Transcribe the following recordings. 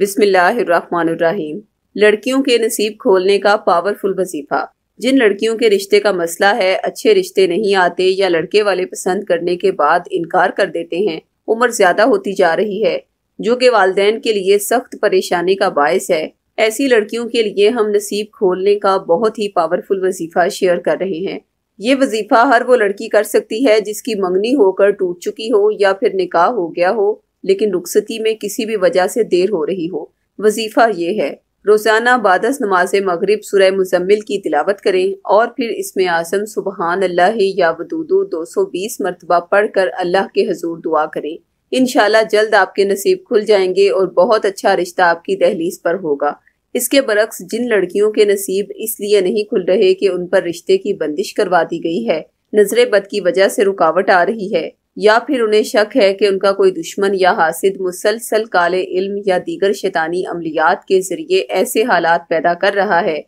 بسم اللہ الرحمن الرحیم۔ لڑکیوں کے نصیب کھولنے کا پاورفل وظیفہ۔ جن لڑکیوں کے رشتے کا مسئلہ ہے، اچھے رشتے نہیں آتے یا لڑکے والے پسند کرنے کے بعد انکار کر دیتے ہیں، عمر زیادہ ہوتی جا رہی ہے، جو کہ والدین کے لیے سخت پریشانی کا باعث ہے، ایسی لڑکیوں کے لیے ہم نصیب کھولنے کا بہت ہی پاورفل وظیفہ شیئر کر رہے ہیں۔ یہ وظیفہ ہر وہ لڑکی کر سکتی ہے جس کی منگنی ہو کر ٹوٹ چکی ہو یا پھر نکاح ہو گیا ہو لیکن رخصتی میں کسی بھی وجہ سے دیر ہو رہی ہو۔ وظیفہ یہ ہے: روزانہ بعد از نماز مغرب سورہ مزمل کی تلاوت کریں اور پھر اسم اعظم سبحان اللہ یا ودود 220 مرتبہ پڑھ کر اللہ کے حضور دعا کریں۔ انشاءاللہ جلد آپ کے نصیب کھل جائیں گے اور بہت اچھا رشتہ آپ کی دہلیز پر ہوگا۔ اس کے برعکس جن لڑکیوں کے نصیب اس لیے نہیں کھل رہے کہ ان پر رشتے کی بندش کروا دی گئی ہے، نظر بد کی وجہ سے رکاوٹ آ رہی ہے، یا پھر انہیں شک ہے کہ ان کا کوئی دشمن یا حاسد مسلسل کالے علم یا دیگر شیطانی عملیات کے ذریعے ایسے حالات پیدا کر رہا ہے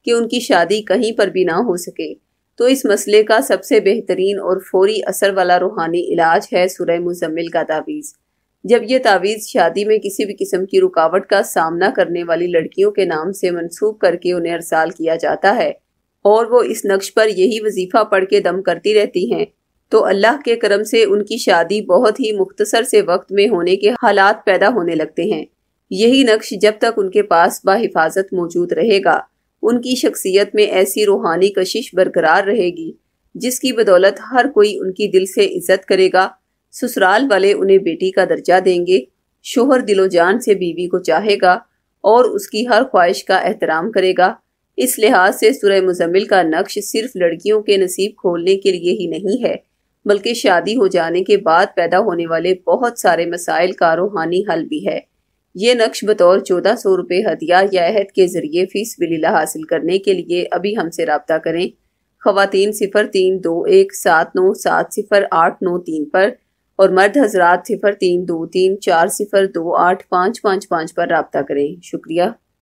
کہ ان کی شادی کہیں پر بھی نہ ہو سکے، تو اس مسئلے کا سب سے بہترین اور فوری اثر والا روحانی علاج ہے سورہ مزمل کا تعویذ۔ جب یہ تعویذ شادی میں کسی بھی قسم کی رکاوٹ کا سامنا کرنے والی لڑکیوں کے نام سے منسوب کر کے انہیں ارسال کیا جاتا ہے اور وہ اس نقش پر یہی وظیفہ پڑھ کے دم کرتی رہتی ہیں، تو اللہ کے کرم سے ان کی شادی بہت ہی مختصر سے وقت میں ہونے کے حالات پیدا ہونے لگتے ہیں۔ یہی نقش جب تک ان کے پاس بحفاظت موجود رہے گا، ان کی شخصیت میں ایسی روحانی کشش برقرار رہے گی جس کی بدولت ہر کوئی ان کی دل سے عزت کرے گا، سسرال والے انہیں بیٹی کا درجہ دیں گے، شوہر دل و جان سے بیوی کو چاہے گا اور اس کی ہر خواہش کا احترام کرے گا۔ اس لحاظ سے سورہ مزمل کا نقش صرف لڑکیوں کے نصیب کھولنے کے لیے ہی نہیں ہے، بلکہ شادی ہو جانے کے بعد پیدا ہونے والے بہت سارے مسائل کا روحانی حل بھی ہے۔ یہ نقش بطور 1400 روپے ہدیہ یا عہد کے ذریعے فی سبیل اللہ حاصل کرنے کے لیے ابھی ہم سے رابطہ کریں۔ خواتین 0321797089 پر اور مرد حضرات 0323402855 پر رابطہ کریں۔ شکریہ۔